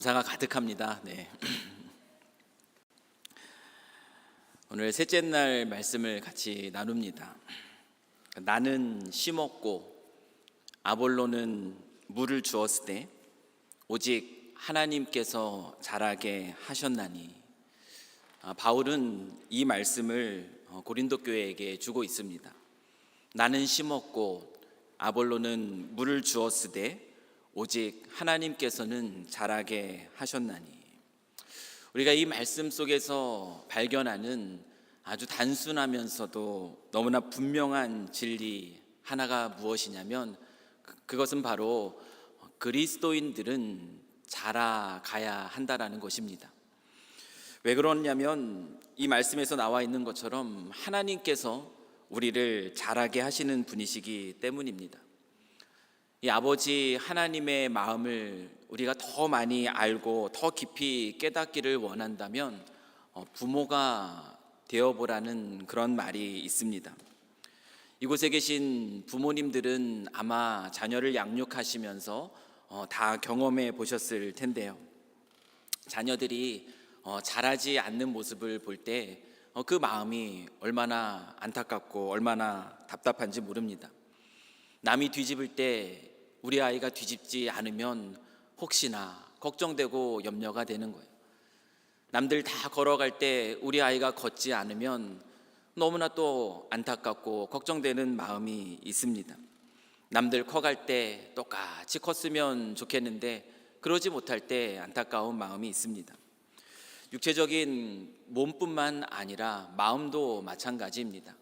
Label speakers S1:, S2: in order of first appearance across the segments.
S1: 감사가 가득합니다. 오늘 셋째 날 말씀을 같이 나눕니다. 나는 심었고 아볼로는 물을 주었을 때 오직 하나님께서 자라게 하셨나니. 바울은 이 말씀을 고린도 교회에게 주고 있습니다. 나는 심었고 아볼로는 물을 주었을 때 오직 하나님께서는 자라게 하셨나니. 우리가 이 말씀 속에서 발견하는 아주 단순하면서도 너무나 분명한 진리 하나가 무엇이냐면 그것은 바로 그리스도인들은 자라가야 한다라는 것입니다. 왜 그러냐면 이 말씀에서 나와 있는 것처럼 하나님께서 우리를 자라게 하시는 분이시기 때문입니다. 이 아버지 하나님의 마음을 우리가 더 많이 알고 더 깊이 깨닫기를 원한다면 부모가 되어보라는 그런 말이 있습니다. 이곳에 계신 부모님들은 아마 자녀를 양육하시면서 다 경험해 보셨을 텐데요. 자녀들이 자라지 않는 모습을 볼 때 그 마음이 얼마나 안타깝고 얼마나 답답한지 모릅니다. 남이 뒤집을 때 우리 아이가 뒤집지 않으면 혹시나 걱정되고 염려가 되는 거예요. 남들 다 걸어갈 때 우리 아이가 걷지 않으면 너무나 또 안타깝고 걱정되는 마음이 있습니다. 남들 커갈 때 똑같이 컸으면 좋겠는데 그러지 못할 때 안타까운 마음이 있습니다. 육체적인 몸뿐만 아니라 마음도 마찬가지입니다.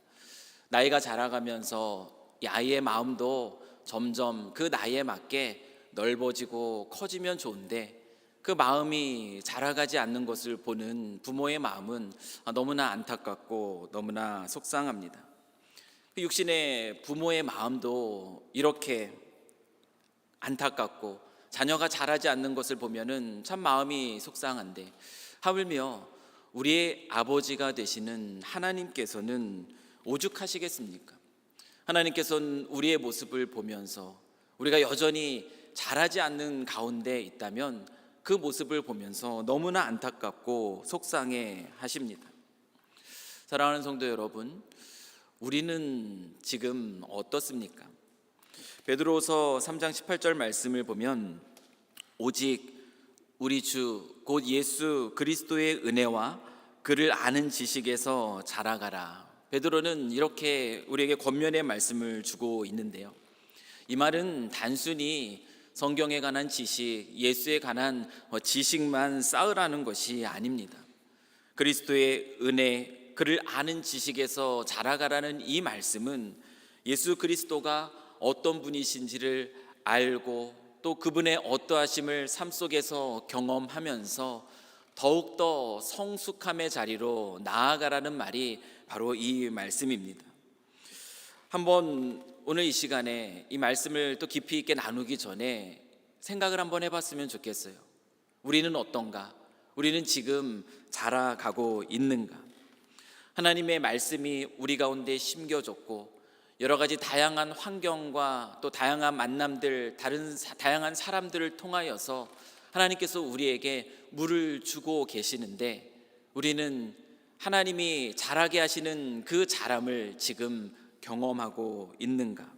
S1: 나이가 자라가면서 이 아이의 마음도 점점 그 나이에 맞게 넓어지고 커지면 좋은데 그 마음이 자라가지 않는 것을 보는 부모의 마음은 너무나 안타깝고 너무나 속상합니다. 육신의 부모의 마음도 이렇게 안타깝고 자녀가 자라지 않는 것을 보면은 참 마음이 속상한데 하물며 우리의 아버지가 되시는 하나님께서는 오죽하시겠습니까? 하나님께서는 우리의 모습을 보면서 우리가 여전히 자라지 않는 가운데 있다면 그 모습을 보면서 너무나 안타깝고 속상해 하십니다. 사랑하는 성도 여러분, 우리는 지금 어떻습니까? 베드로서 3장 18절 말씀을 보면 오직 우리 주 곧 예수 그리스도의 은혜와 그를 아는 지식에서 자라가라. 베드로는 이렇게 우리에게 권면의 말씀을 주고 있는데요. 이 말은 단순히 성경에 관한 지식, 예수에 관한 지식만 쌓으라는 것이 아닙니다. 그리스도의 은혜, 그를 아는 지식에서 자라가라는 이 말씀은 예수 그리스도가 어떤 분이신지를 알고 또 그분의 어떠하심을 삶 속에서 경험하면서 더욱더 성숙함의 자리로 나아가라는 말이 바로 이 말씀입니다. 한번 오늘 이 시간에 이 말씀을 또 깊이 있게 나누기 전에 생각을 한번 해봤으면 좋겠어요. 우리는 어떤가? 우리는 지금 자라가고 있는가? 하나님의 말씀이 우리 가운데 심겨졌고 여러 가지 다양한 환경과 또 다양한 만남들, 다양한 사람들을 통하여서 하나님께서 우리에게 물을 주고 계시는데 우리는 하나님이 자라게 하시는 그 자람을 지금 경험하고 있는가?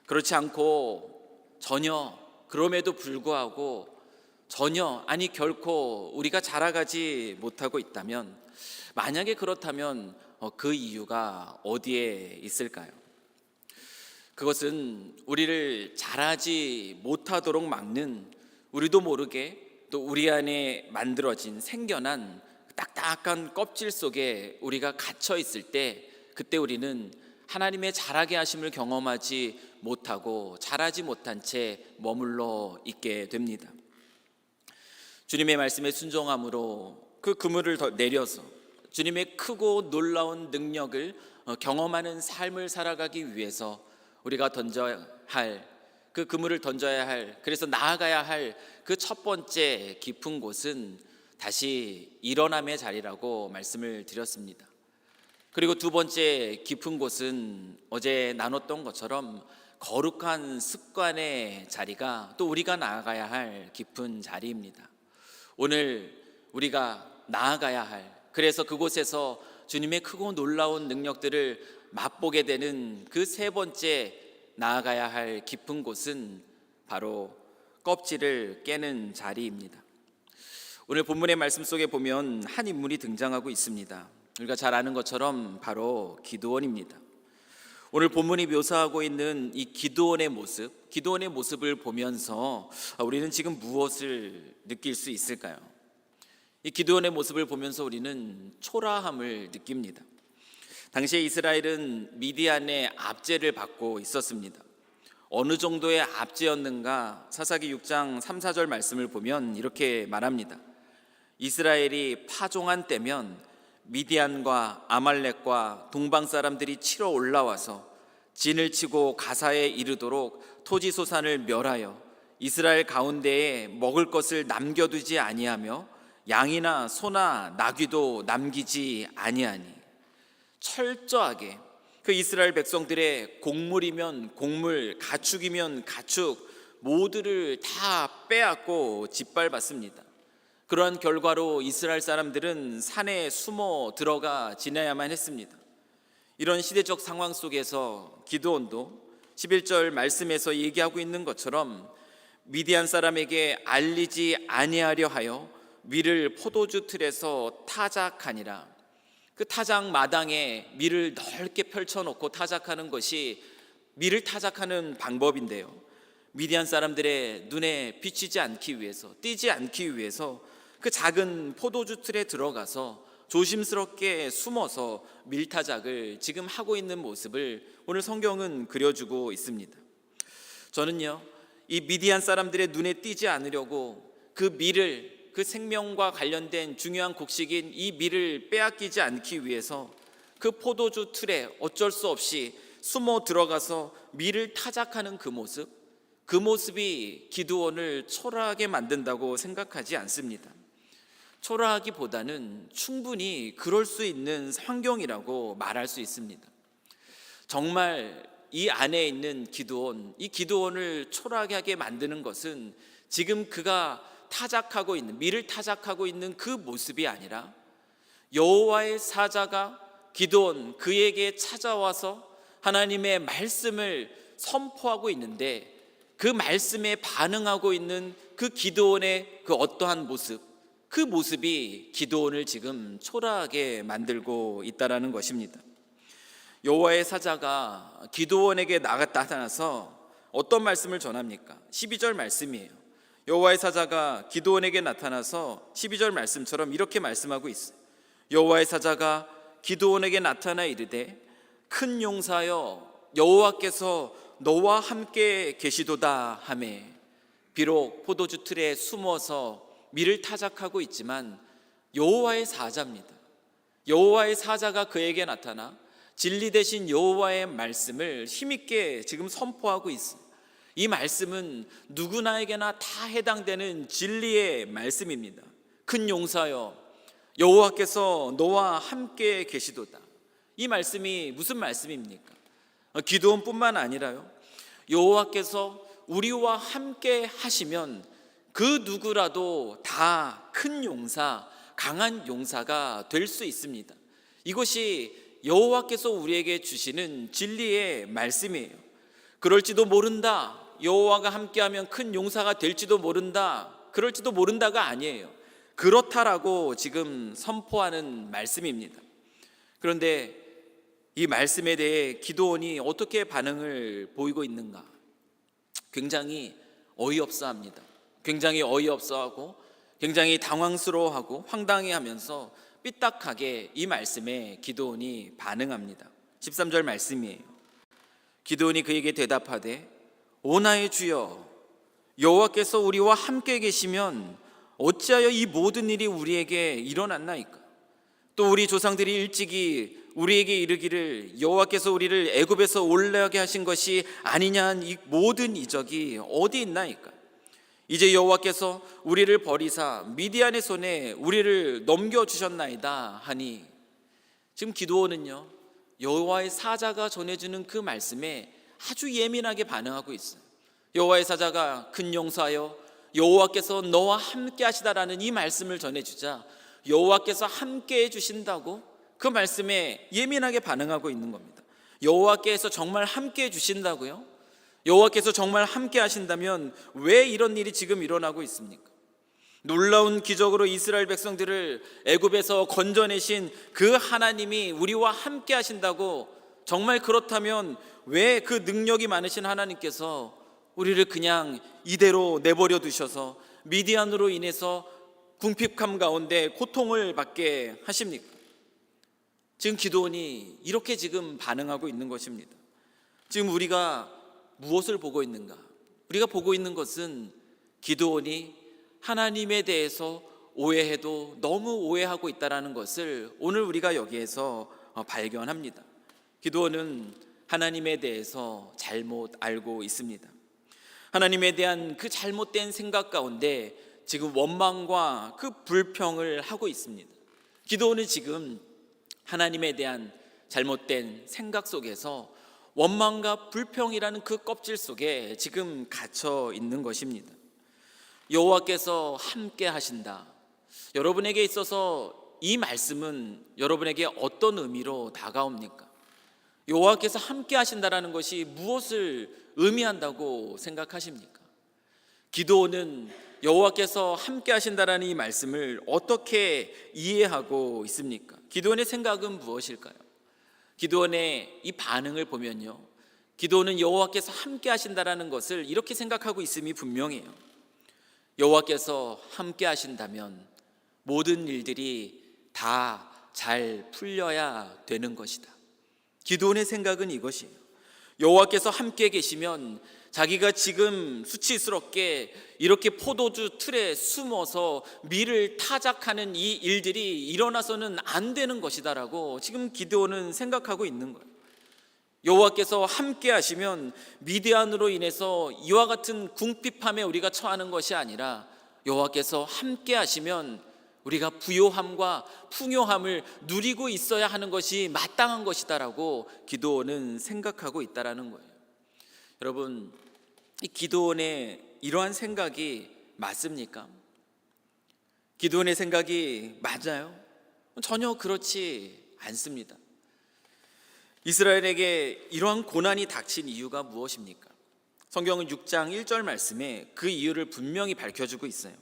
S1: 그렇지 않고 전혀 그럼에도 불구하고 전혀 아니 결코 우리가 자라가지 못하고 있다면 만약에 그렇다면 그 이유가 어디에 있을까요? 그것은 우리를 자라지 못하도록 막는 우리도 모르게 또 우리 안에 만들어진 생겨난 딱딱한 껍질 속에 우리가 갇혀 있을 때 그때 우리는 하나님의 자라게 하심을 경험하지 못하고 자라지 못한 채 머물러 있게 됩니다. 주님의 말씀에 순종함으로 그 그물을 더 내려서 주님의 크고 놀라운 능력을 경험하는 삶을 살아가기 위해서 우리가 던져야 할 그 그물을 던져야 할 그래서 나아가야 할 그 첫 번째 깊은 곳은 다시 일어남의 자리라고 말씀을 드렸습니다. 그리고 두 번째 깊은 곳은 어제 나눴던 것처럼 거룩한 습관의 자리가 또 우리가 나아가야 할 깊은 자리입니다. 오늘 우리가 나아가야 할, 그래서 그곳에서 주님의 크고 놀라운 능력들을 맛보게 되는 그 세 번째 나아가야 할 깊은 곳은 바로 껍질을 깨는 자리입니다. 오늘 본문의 말씀 속에 보면 한 인물이 등장하고 있습니다. 우리가 잘 아는 것처럼 바로 기드온입니다. 오늘 본문이 묘사하고 있는 이 기드온의 모습을 보면서 우리는 지금 무엇을 느낄 수 있을까요? 이 기드온의 모습을 보면서 우리는 초라함을 느낍니다. 당시에 이스라엘은 미디안의 압제를 받고 있었습니다. 어느 정도의 압제였는가? 사사기 6장 3, 4절 말씀을 보면 이렇게 말합니다. 이스라엘이 파종한 때면 미디안과 아말렉과 동방 사람들이 치러 올라와서 진을 치고 가사에 이르도록 토지소산을 멸하여 이스라엘 가운데에 먹을 것을 남겨두지 아니하며 양이나 소나 나귀도 남기지 아니하니, 철저하게 그 이스라엘 백성들의 곡물이면 곡물, 가축이면 가축 모두를 다 빼앗고 짓밟았습니다. 그러한 결과로 이스라엘 사람들은 산에 숨어 들어가 지내야만 했습니다. 이런 시대적 상황 속에서 기드온도 11절 말씀에서 얘기하고 있는 것처럼 미디안 사람에게 알리지 아니하려 하여 밀을 포도주 틀에서 타작하니라. 그 타작 마당에 밀을 넓게 펼쳐놓고 타작하는 것이 밀을 타작하는 방법인데요, 미디안 사람들의 눈에 비치지 않기 위해서, 띄지 않기 위해서 그 작은 포도주 틀에 들어가서 조심스럽게 숨어서 밀타작을 지금 하고 있는 모습을 오늘 성경은 그려주고 있습니다. 저는요, 이 미디안 사람들의 눈에 띄지 않으려고 그 밀을, 그 생명과 관련된 중요한 곡식인 이 밀을 빼앗기지 않기 위해서 그 포도주 틀에 어쩔 수 없이 숨어 들어가서 밀을 타작하는 그 모습이 기드온을 초라하게 만든다고 생각하지 않습니다. 초라하기보다는 충분히 그럴 수 있는 환경이라고 말할 수 있습니다. 정말 이 안에 있는 기드온, 이 기드온을 초라하게 하게 만드는 것은 지금 그가 타작하고 있는, 밀을 타작하고 있는 그 모습이 아니라 여호와의 사자가 기드온 그에게 찾아와서 하나님의 말씀을 선포하고 있는데 그 말씀에 반응하고 있는 그 기드온의 그 어떠한 모습, 그 모습이 기드온을 지금 초라하게 만들고 있다는 것입니다. 여호와의 사자가 기드온에게 나타나서 어떤 말씀을 전합니까? 12절 말씀이에요. 여호와의 사자가 기드온에게 나타나서 12절 말씀처럼 이렇게 말씀하고 있어요. 여호와의 사자가 기드온에게 나타나 이르되 큰 용사여 여호와께서 너와 함께 계시도다 하매, 비록 포도주 틀에 숨어서 밀을 타작하고 있지만 여호와의 사자입니다. 여호와의 사자가 그에게 나타나 진리 되신 여호와의 말씀을 힘있게 지금 선포하고 있습니다. 이 말씀은 누구나에게나 다 해당되는 진리의 말씀입니다. 큰 용사여 여호와께서 너와 함께 계시도다. 이 말씀이 무슨 말씀입니까? 기드온뿐만 아니라요, 여호와께서 우리와 함께 하시면 그 누구라도 다 큰 용사, 강한 용사가 될 수 있습니다. 이것이 여호와께서 우리에게 주시는 진리의 말씀이에요. 그럴지도 모른다, 여호와가 함께하면 큰 용사가 될지도 모른다, 그럴지도 모른다가 아니에요. 그렇다라고 지금 선포하는 말씀입니다. 그런데 이 말씀에 대해 기드온이 어떻게 반응을 보이고 있는가? 굉장히 어이없어합니다. 굉장히 어이없어하고 굉장히 당황스러워하고 황당해하면서 삐딱하게 이 말씀에 기드온이 반응합니다. 13절 말씀이에요. 기드온이 그에게 대답하되 오 나의 주여 여호와께서 우리와 함께 계시면 어찌하여 이 모든 일이 우리에게 일어났나이까? 또 우리 조상들이 일찍이 우리에게 이르기를 여호와께서 우리를 애굽에서 올라가게 하신 것이 아니냐 한 이 모든 이적이 어디 있나이까? 이제 여호와께서 우리를 버리사 미디안의 손에 우리를 넘겨주셨나이다 하니, 지금 기드온은요 여호와의 사자가 전해주는 그 말씀에 아주 예민하게 반응하고 있어요. 여호와의 사자가 큰 용사여 여호와께서 너와 함께 하시다라는 이 말씀을 전해주자 여호와께서 함께 해주신다고 그 말씀에 예민하게 반응하고 있는 겁니다. 여호와께서 정말 함께 해주신다고요? 여호와께서 정말 함께 하신다면 왜 이런 일이 지금 일어나고 있습니까? 놀라운 기적으로 이스라엘 백성들을 애굽에서 건져내신 그 하나님이 우리와 함께 하신다고 정말 그렇다면 왜 그 능력이 많으신 하나님께서 우리를 그냥 이대로 내버려 두셔서 미디안으로 인해서 궁핍함 가운데 고통을 받게 하십니까? 지금 기드온이 이렇게 지금 반응하고 있는 것입니다. 지금 우리가 무엇을 보고 있는가? 우리가 보고 있는 것은 기드온이 하나님에 대해서 오해해도 너무 오해하고 있다는 것을 오늘 우리가 여기에서 발견합니다. 기드온은 하나님에 대해서 잘못 알고 있습니다. 하나님에 대한 그 잘못된 생각 가운데 지금 원망과 그 불평을 하고 있습니다. 기드온은 지금 하나님에 대한 잘못된 생각 속에서 원망과 불평이라는 그 껍질 속에 지금 갇혀 있는 것입니다. 여호와께서 함께 하신다. 여러분에게 있어서 이 말씀은 여러분에게 어떤 의미로 다가옵니까? 여호와께서 함께 하신다라는 것이 무엇을 의미한다고 생각하십니까? 기드온은 여호와께서 함께 하신다라는 이 말씀을 어떻게 이해하고 있습니까? 기드온의 생각은 무엇일까요? 기드온의 이 반응을 보면요, 기드온은 여호와께서 함께 하신다라는 것을 이렇게 생각하고 있음이 분명해요. 여호와께서 함께 하신다면 모든 일들이 다 잘 풀려야 되는 것이다. 기드온의 생각은 이것이에요. 여호와께서 함께 계시면 자기가 지금 수치스럽게 이렇게 포도주 틀에 숨어서 밀을 타작하는 이 일들이 일어나서는 안 되는 것이다라고 지금 기드온은 생각하고 있는 거예요. 여호와께서 함께 하시면 미디안으로 인해서 이와 같은 궁핍함에 우리가 처하는 것이 아니라 여호와께서 함께 하시면 우리가 부요함과 풍요함을 누리고 있어야 하는 것이 마땅한 것이다라고 기드온은 생각하고 있다라는 거예요. 여러분, 이 기드온의 이러한 생각이 맞습니까? 기드온의 생각이 맞아요? 전혀 그렇지 않습니다. 이스라엘에게 이러한 고난이 닥친 이유가 무엇입니까? 성경은 6장 1절 말씀에 그 이유를 분명히 밝혀주고 있어요.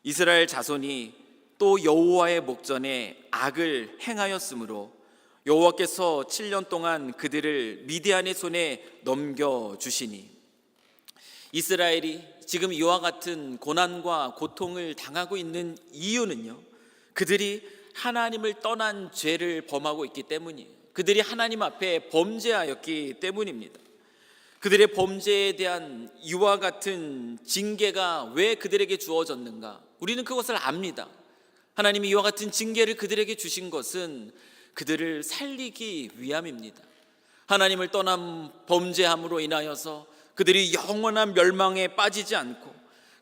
S1: 이스라엘 자손이 또 여호와의 목전에 악을 행하였으므로 여호와께서 7년 동안 그들을 미디안의 손에 넘겨주시니, 이스라엘이 지금 이와 같은 고난과 고통을 당하고 있는 이유는요, 그들이 하나님을 떠난 죄를 범하고 있기 때문이에요. 그들이 하나님 앞에 범죄하였기 때문입니다. 그들의 범죄에 대한 이와 같은 징계가 왜 그들에게 주어졌는가? 우리는 그것을 압니다. 하나님이 이와 같은 징계를 그들에게 주신 것은 그들을 살리기 위함입니다. 하나님을 떠난 범죄함으로 인하여서 그들이 영원한 멸망에 빠지지 않고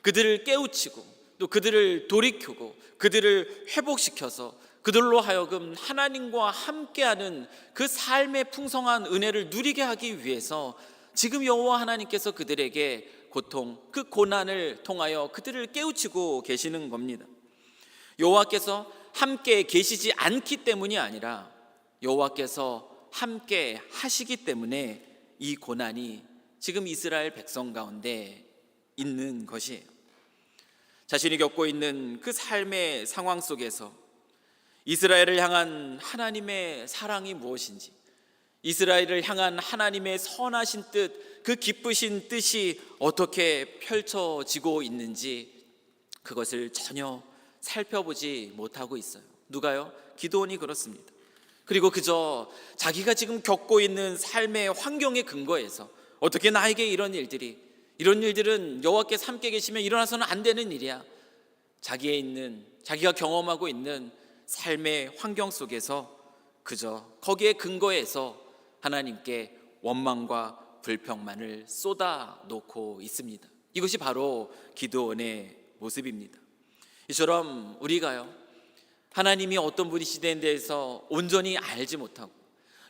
S1: 그들을 깨우치고 또 그들을 돌이키고 그들을 회복시켜서 그들로 하여금 하나님과 함께하는 그 삶의 풍성한 은혜를 누리게 하기 위해서 지금 여호와 하나님께서 그들에게 고통, 그 고난을 통하여 그들을 깨우치고 계시는 겁니다. 여호와께서 함께 계시지 않기 때문이 아니라 여호와께서 함께 하시기 때문에 이 고난이 지금 이스라엘 백성 가운데 있는 것이에요. 자신이 겪고 있는 그 삶의 상황 속에서 이스라엘을 향한 하나님의 사랑이 무엇인지, 이스라엘을 향한 하나님의 선하신 뜻, 그 기쁘신 뜻이 어떻게 펼쳐지고 있는지 그것을 전혀 살펴보지 못하고 있어요. 누가요? 기드온이 그렇습니다. 그리고 그저 자기가 지금 겪고 있는 삶의 환경에 근거해서 어떻게 나에게 이런 일들은 여호와께서 함께 계시면 일어나서는 안 되는 일이야, 자기가 경험하고 있는 삶의 환경 속에서 그저 거기에 근거해서 하나님께 원망과 불평만을 쏟아놓고 있습니다. 이것이 바로 기드온의 모습입니다. 이처럼 우리가요, 하나님이 어떤 분이시다에 대해서 온전히 알지 못하고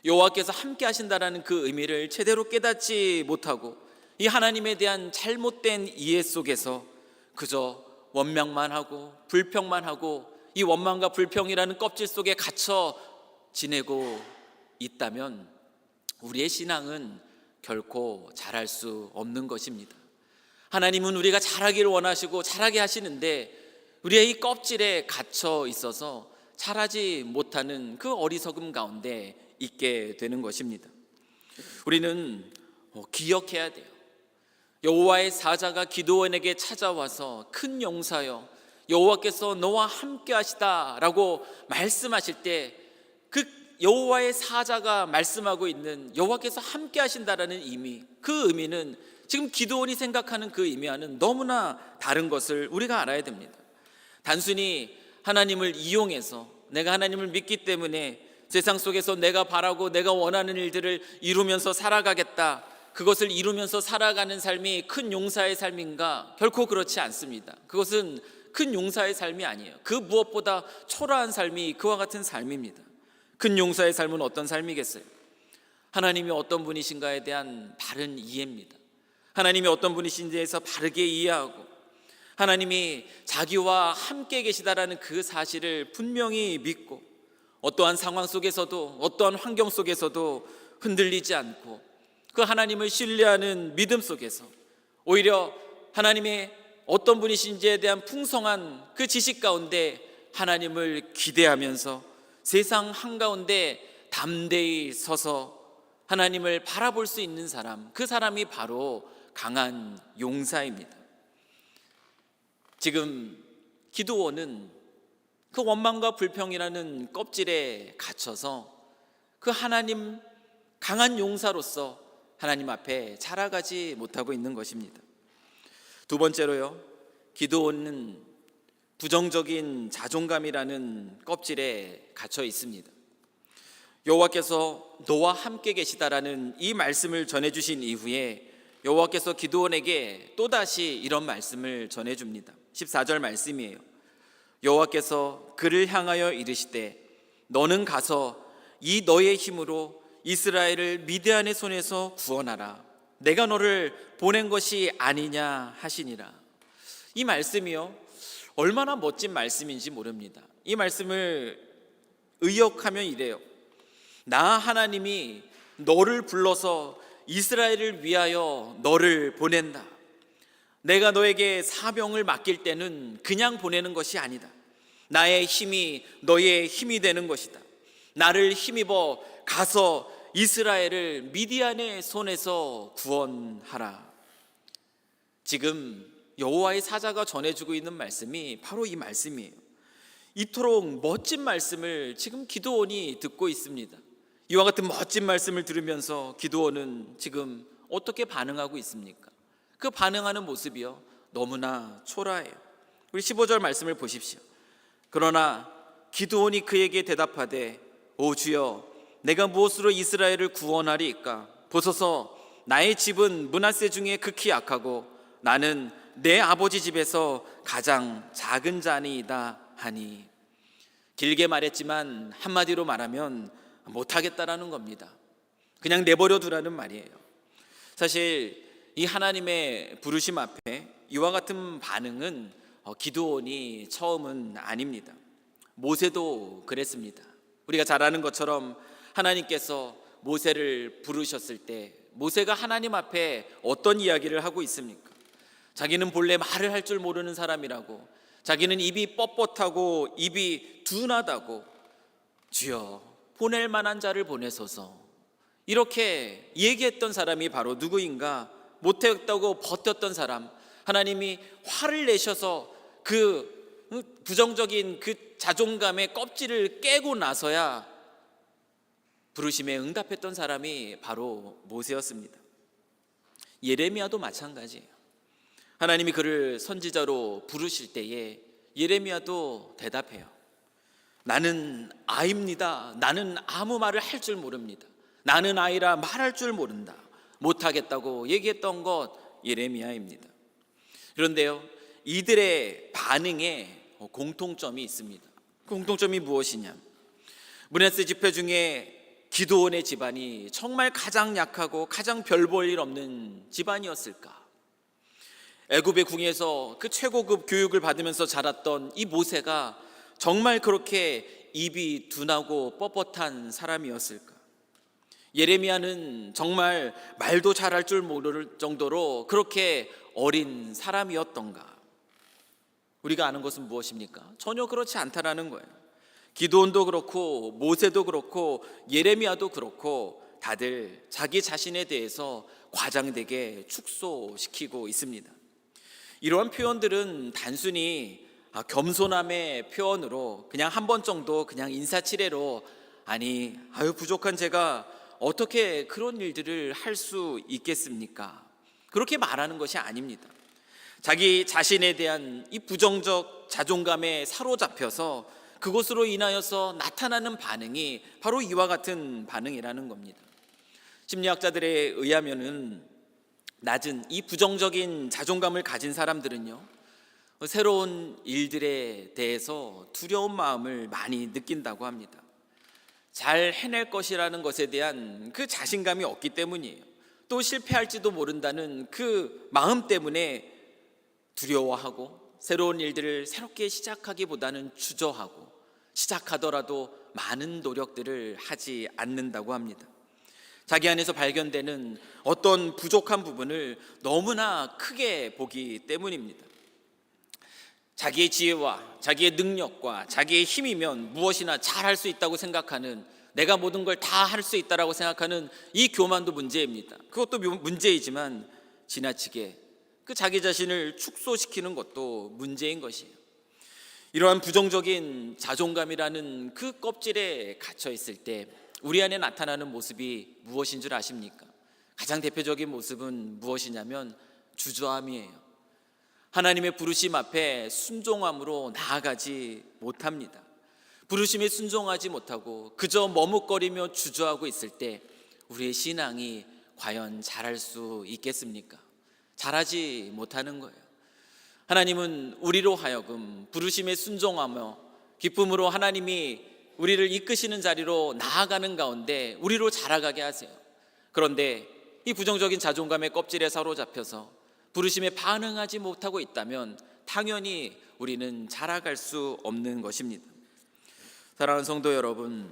S1: 여호와께서 함께 하신다라는 그 의미를 제대로 깨닫지 못하고 이 하나님에 대한 잘못된 이해 속에서 그저 원망만 하고 불평만 하고 이 원망과 불평이라는 껍질 속에 갇혀 지내고 있다면 우리의 신앙은 결코 자랄 수 없는 것입니다. 하나님은 우리가 자라기를 원하시고 자라게 하시는데 우리의 이 껍질에 갇혀 있어서 자라지 못하는 그 어리석음 가운데 있게 되는 것입니다. 우리는 기억해야 돼요. 여호와의 사자가 기드온에게 찾아와서 큰 용사여 여호와께서 너와 함께 하시다라고 말씀하실 때 그 여호와의 사자가 말씀하고 있는 여호와께서 함께 하신다라는 의미, 그 의미는 지금 기드온이 생각하는 그 의미와는 너무나 다른 것을 우리가 알아야 됩니다. 단순히 하나님을 이용해서 내가 하나님을 믿기 때문에 세상 속에서 내가 바라고 내가 원하는 일들을 이루면서 살아가겠다, 그것을 이루면서 살아가는 삶이 큰 용사의 삶인가? 결코 그렇지 않습니다. 그것은 큰 용사의 삶이 아니에요. 그 무엇보다 초라한 삶이 그와 같은 삶입니다. 큰 용사의 삶은 어떤 삶이겠어요? 하나님이 어떤 분이신가에 대한 바른 이해입니다. 하나님이 어떤 분이신지에 대해서 바르게 이해하고 하나님이 자기와 함께 계시다라는 그 사실을 분명히 믿고 어떠한 상황 속에서도 어떠한 환경 속에서도 흔들리지 않고 그 하나님을 신뢰하는 믿음 속에서 오히려 하나님의 어떤 분이신지에 대한 풍성한 그 지식 가운데 하나님을 기대하면서 세상 한가운데 담대히 서서 하나님을 바라볼 수 있는 사람, 그 사람이 바로 강한 용사입니다. 지금 기드온은 그 원망과 불평이라는 껍질에 갇혀서 그 하나님 강한 용사로서 하나님 앞에 자라가지 못하고 있는 것입니다. 두 번째로요, 기드온은 부정적인 자존감이라는 껍질에 갇혀 있습니다. 여호와께서 너와 함께 계시다라는 이 말씀을 전해주신 이후에 여호와께서 기드온에게 또다시 이런 말씀을 전해줍니다. 14절 말씀이에요. 여호와께서 그를 향하여 이르시되 너는 가서 이 너의 힘으로 이스라엘을 미드안의 손에서 구원하라. 내가 너를 보낸 것이 아니냐 하시니라. 이 말씀이요, 얼마나 멋진 말씀인지 모릅니다. 이 말씀을 의역하면 이래요. 나 하나님이 너를 불러서 이스라엘을 위하여 너를 보낸다. 내가 너에게 사명을 맡길 때는 그냥 보내는 것이 아니다. 나의 힘이 너의 힘이 되는 것이다. 나를 힘입어 가서 이스라엘을 미디안의 손에서 구원하라. 지금 여호와의 사자가 전해주고 있는 말씀이 바로 이 말씀이에요. 이토록 멋진 말씀을 지금 기드온이 듣고 있습니다. 이와 같은 멋진 말씀을 들으면서 기드온은 지금 어떻게 반응하고 있습니까? 그 반응하는 모습이요, 너무나 초라해요. 우리 15절 말씀을 보십시오. 그러나 기드온이 그에게 대답하되 오 주여, 내가 무엇으로 이스라엘을 구원하리이까? 보소서, 나의 집은 므낫세 중에 극히 약하고 나는 내 아버지 집에서 가장 작은 자니이다 하니. 길게 말했지만 한마디로 말하면 못하겠다라는 겁니다. 그냥 내버려 두라는 말이에요. 사실 이 하나님의 부르심 앞에 이와 같은 반응은 기드온이 처음은 아닙니다. 모세도 그랬습니다. 우리가 잘 아는 것처럼 하나님께서 모세를 부르셨을 때 모세가 하나님 앞에 어떤 이야기를 하고 있습니까? 자기는 본래 말을 할 줄 모르는 사람이라고, 자기는 입이 뻣뻣하고 입이 둔하다고, 주여 보낼 만한 자를 보내소서, 이렇게 얘기했던 사람이 바로 누구인가? 못했다고 버텼던 사람, 하나님이 화를 내셔서 그 부정적인 그 자존감의 껍질을 깨고 나서야 부르심에 응답했던 사람이 바로 모세였습니다. 예레미야도 마찬가지예요. 하나님이 그를 선지자로 부르실 때에 예레미야도 대답해요. 나는 아이입니다. 나는 아무 말을 할 줄 모릅니다. 나는 아이라 말할 줄 모른다. 못하겠다고 얘기했던 것 예레미야입니다. 그런데요, 이들의 반응에 공통점이 있습니다. 공통점이 무엇이냐? 므낫세 지파 중에 기드온의 집안이 정말 가장 약하고 가장 별 볼 일 없는 집안이었을까? 애굽의 궁에서 그 최고급 교육을 받으면서 자랐던 이 모세가 정말 그렇게 입이 둔하고 뻣뻣한 사람이었을까? 예레미야는 정말 말도 잘할 줄 모를 정도로 그렇게 어린 사람이었던가? 우리가 아는 것은 무엇입니까? 전혀 그렇지 않다라는 거예요. 기드온도 그렇고 모세도 그렇고 예레미야도 그렇고 다들 자기 자신에 대해서 과장되게 축소시키고 있습니다. 이러한 표현들은 단순히 겸손함의 표현으로 그냥 한 번 정도 그냥 인사치레로 아니 부족한 제가 어떻게 그런 일들을 할 수 있겠습니까? 그렇게 말하는 것이 아닙니다. 자기 자신에 대한 이 부정적 자존감에 사로잡혀서 그것으로 인하여서 나타나는 반응이 바로 이와 같은 반응이라는 겁니다. 심리학자들에 의하면은 낮은 이 부정적인 자존감을 가진 사람들은요, 새로운 일들에 대해서 두려운 마음을 많이 느낀다고 합니다. 잘 해낼 것이라는 것에 대한 그 자신감이 없기 때문이에요. 또 실패할지도 모른다는 그 마음 때문에 두려워하고 새로운 일들을 새롭게 시작하기보다는 주저하고 시작하더라도 많은 노력들을 하지 않는다고 합니다. 자기 안에서 발견되는 어떤 부족한 부분을 너무나 크게 보기 때문입니다. 자기의 지혜와 자기의 능력과 자기의 힘이면 무엇이나 잘할 수 있다고 생각하는, 내가 모든 걸 다 할 수 있다라고 생각하는 이 교만도 문제입니다. 그것도 문제이지만 지나치게 그 자기 자신을 축소시키는 것도 문제인 것이에요. 이러한 부정적인 자존감이라는 그 껍질에 갇혀 있을 때 우리 안에 나타나는 모습이 무엇인 줄 아십니까? 가장 대표적인 모습은 무엇이냐면 주저함이에요. 하나님의 부르심 앞에 순종함으로 나아가지 못합니다. 부르심에 순종하지 못하고 그저 머뭇거리며 주저하고 있을 때 우리의 신앙이 과연 잘할 수 있겠습니까? 잘하지 못하는 거예요. 하나님은 우리로 하여금 부르심에 순종하며 기쁨으로 하나님이 우리를 이끄시는 자리로 나아가는 가운데 우리로 자라가게 하세요. 그런데 이 부정적인 자존감의 껍질에 사로잡혀서 부르심에 반응하지 못하고 있다면 당연히 우리는 자라갈 수 없는 것입니다. 사랑하는 성도 여러분,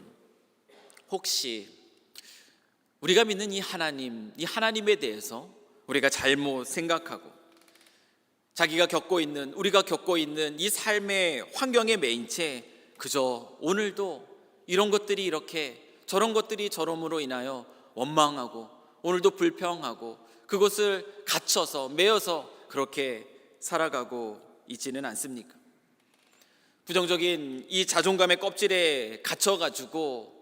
S1: 혹시 우리가 믿는 이 하나님에 대해서 우리가 잘못 생각하고 우리가 겪고 있는 이 삶의 환경에 매인 채 그저 오늘도 이런 것들이 이렇게 저런 것들이 저럼으로 인하여 원망하고 오늘도 불평하고 그것을 갇혀서 매여서 그렇게 살아가고 있지는 않습니까? 부정적인 이 자존감의 껍질에 갇혀가지고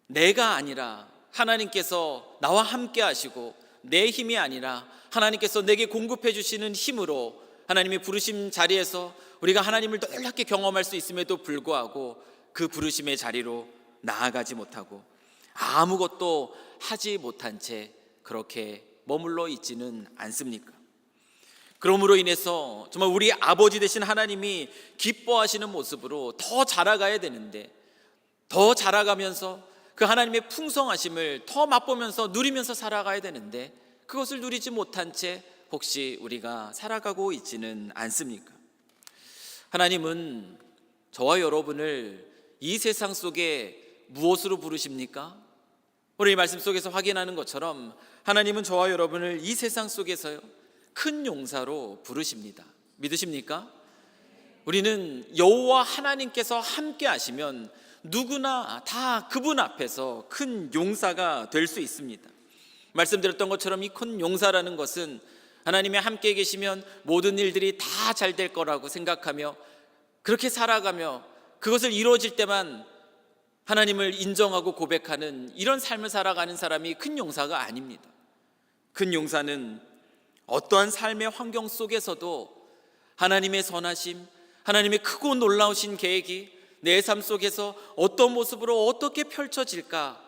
S1: 내가 아니라 하나님께서 나와 함께 하시고 내 힘이 아니라 하나님께서 내게 공급해 주시는 힘으로 하나님의 부르심 자리에서 우리가 하나님을 놀랍게 경험할 수 있음에도 불구하고 그 부르심의 자리로 나아가지 못하고 아무것도 하지 못한 채 그렇게 머물러 있지는 않습니까? 그러므로 인해서 정말 우리 아버지 되신 하나님이 기뻐하시는 모습으로 더 자라가야 되는데, 더 자라가면서 그 하나님의 풍성하심을 더 맛보면서 누리면서 살아가야 되는데 그것을 누리지 못한 채 혹시 우리가 살아가고 있지는 않습니까? 하나님은 저와 여러분을 이 세상 속에 무엇으로 부르십니까? 오늘 이 말씀 속에서 확인하는 것처럼 하나님은 저와 여러분을 이 세상 속에서요 큰 용사로 부르십니다. 믿으십니까? 우리는 여호와 하나님께서 함께 하시면 누구나 다 그분 앞에서 큰 용사가 될 수 있습니다. 말씀드렸던 것처럼 이 큰 용사라는 것은 하나님이 함께 계시면 모든 일들이 다 잘 될 거라고 생각하며 그렇게 살아가며 그것을 이루어질 때만 하나님을 인정하고 고백하는 이런 삶을 살아가는 사람이 큰 용사가 아닙니다. 큰 용사는 어떠한 삶의 환경 속에서도 하나님의 선하심, 하나님의 크고 놀라우신 계획이 내 삶 속에서 어떤 모습으로 어떻게 펼쳐질까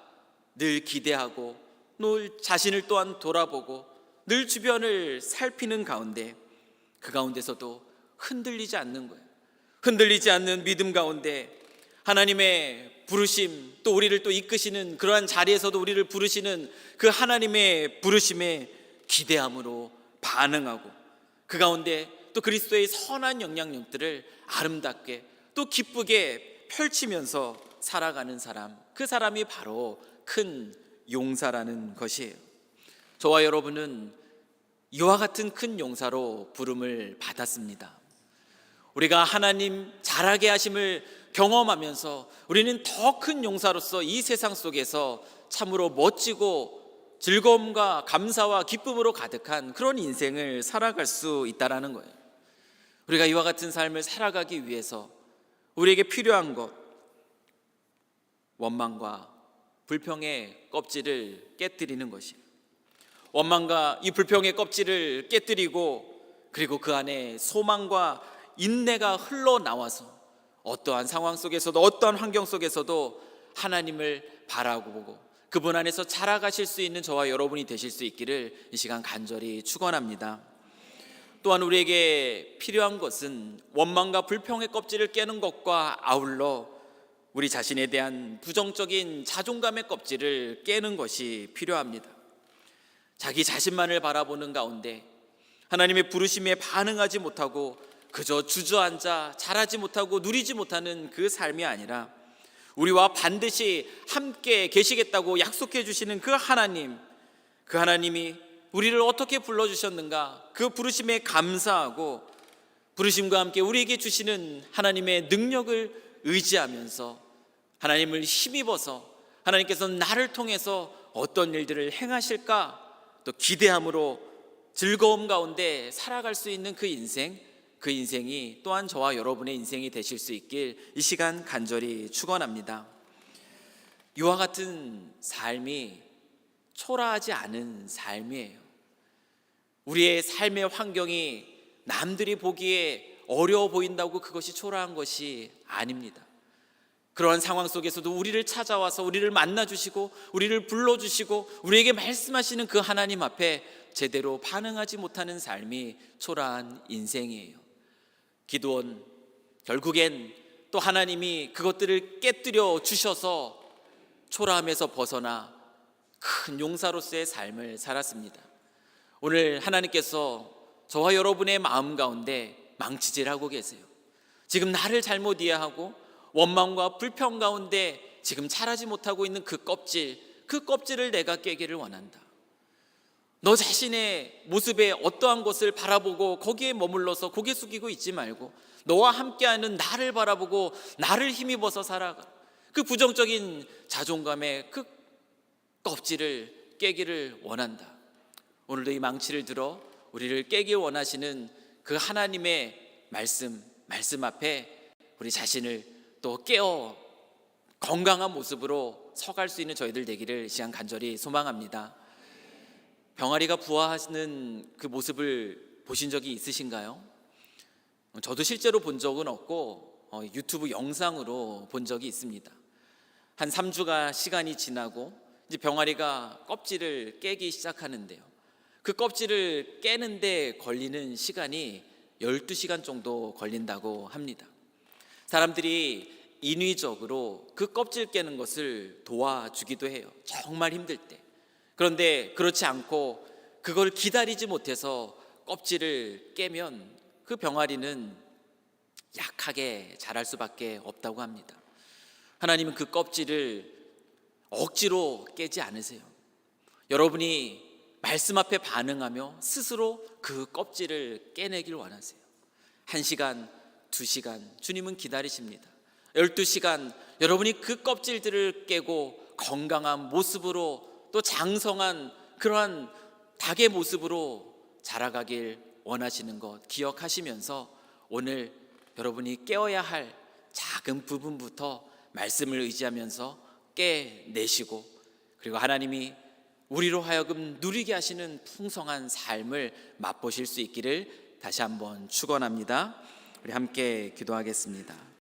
S1: 늘 기대하고 늘 자신을 또한 돌아보고 늘 주변을 살피는 가운데 그 가운데서도 흔들리지 않는 거예요. 흔들리지 않는 믿음 가운데 하나님의 부르심, 또 우리를 또 이끄시는 그러한 자리에서도 우리를 부르시는 그 하나님의 부르심에 기대함으로 반응하고 그 가운데 또 그리스도의 선한 영향력들을 아름답게 또 기쁘게 펼치면서 살아가는 사람, 그 사람이 바로 큰 용사라는 것이에요. 저와 여러분은 이와 같은 큰 용사로 부름을 받았습니다. 우리가 하나님 잘하게 하심을 경험하면서 우리는 더 큰 용사로서 이 세상 속에서 참으로 멋지고 즐거움과 감사와 기쁨으로 가득한 그런 인생을 살아갈 수 있다라는 거예요. 우리가 이와 같은 삶을 살아가기 위해서 우리에게 필요한 것, 원망과 불평의 껍질을 깨뜨리는 것이에요. 원망과 이 불평의 껍질을 깨뜨리고 그리고 그 안에 소망과 인내가 흘러나와서 어떠한 상황 속에서도 어떠한 환경 속에서도 하나님을 바라보고 그분 안에서 자라가실 수 있는 저와 여러분이 되실 수 있기를 이 시간 간절히 축원합니다. 또한 우리에게 필요한 것은 원망과 불평의 껍질을 깨는 것과 아울러 우리 자신에 대한 부정적인 자존감의 껍질을 깨는 것이 필요합니다. 자기 자신만을 바라보는 가운데 하나님의 부르심에 반응하지 못하고 그저 주저앉아 자라지 못하고 누리지 못하는 그 삶이 아니라 우리와 반드시 함께 계시겠다고 약속해 주시는 그 하나님이 우리를 어떻게 불러주셨는가, 그 부르심에 감사하고 부르심과 함께 우리에게 주시는 하나님의 능력을 의지하면서 하나님을 힘입어서 하나님께서 나를 통해서 어떤 일들을 행하실까 또 기대함으로 즐거움 가운데 살아갈 수 있는 그 인생이 또한 저와 여러분의 인생이 되실 수 있길 이 시간 간절히 축원합니다. 이와 같은 삶이 초라하지 않은 삶이에요. 우리의 삶의 환경이 남들이 보기에 어려워 보인다고 그것이 초라한 것이 아닙니다. 그러한 상황 속에서도 우리를 찾아와서 우리를 만나주시고 우리를 불러주시고 우리에게 말씀하시는 그 하나님 앞에 제대로 반응하지 못하는 삶이 초라한 인생이에요. 기드온, 결국엔 또 하나님이 그것들을 깨뜨려 주셔서 초라함에서 벗어나 큰 용사로서의 삶을 살았습니다. 오늘 하나님께서 저와 여러분의 마음 가운데 망치질하고 계세요. 지금 나를 잘못 이해하고 원망과 불평 가운데 지금 자라지 못하고 있는 그 껍질을 내가 깨기를 원한다. 너 자신의 모습에 어떠한 것을 바라보고 거기에 머물러서 고개 숙이고 있지 말고 너와 함께하는 나를 바라보고 나를 힘입어서 살아가. 그 부정적인 자존감의 그 껍질을 깨기를 원한다. 오늘도 이 망치를 들어 우리를 깨기 원하시는 그 하나님의 말씀 앞에 우리 자신을 또 깨어 건강한 모습으로 서갈 수 있는 저희들 되기를 이 시간 간절히 소망합니다. 병아리가 부화하는 그 모습을 보신 적이 있으신가요? 저도 실제로 본 적은 없고 유튜브 영상으로 본 적이 있습니다. 한 3주가 시간이 지나고 이제 병아리가 껍질을 깨기 시작하는데요. 그 껍질을 깨는데 걸리는 시간이 12시간 정도 걸린다고 합니다. 사람들이 인위적으로 그 껍질 깨는 것을 도와주기도 해요. 정말 힘들 때. 그런데 그렇지 않고 그걸 기다리지 못해서 껍질을 깨면 그 병아리는 약하게 자랄 수밖에 없다고 합니다. 하나님은 그 껍질을 억지로 깨지 않으세요. 여러분이 말씀 앞에 반응하며 스스로 그 껍질을 깨내길 원하세요. 1시간, 2시간 주님은 기다리십니다. 12시간 여러분이 그 껍질들을 깨고 건강한 모습으로 또 장성한 그러한 닭의 모습으로 자라가길 원하시는 것 기억하시면서 오늘 여러분이 깨어야 할 작은 부분부터 말씀을 의지하면서 깨내시고 그리고 하나님이 우리로 하여금 누리게 하시는 풍성한 삶을 맛보실 수 있기를 다시 한번 축원합니다. 우리 함께 기도하겠습니다.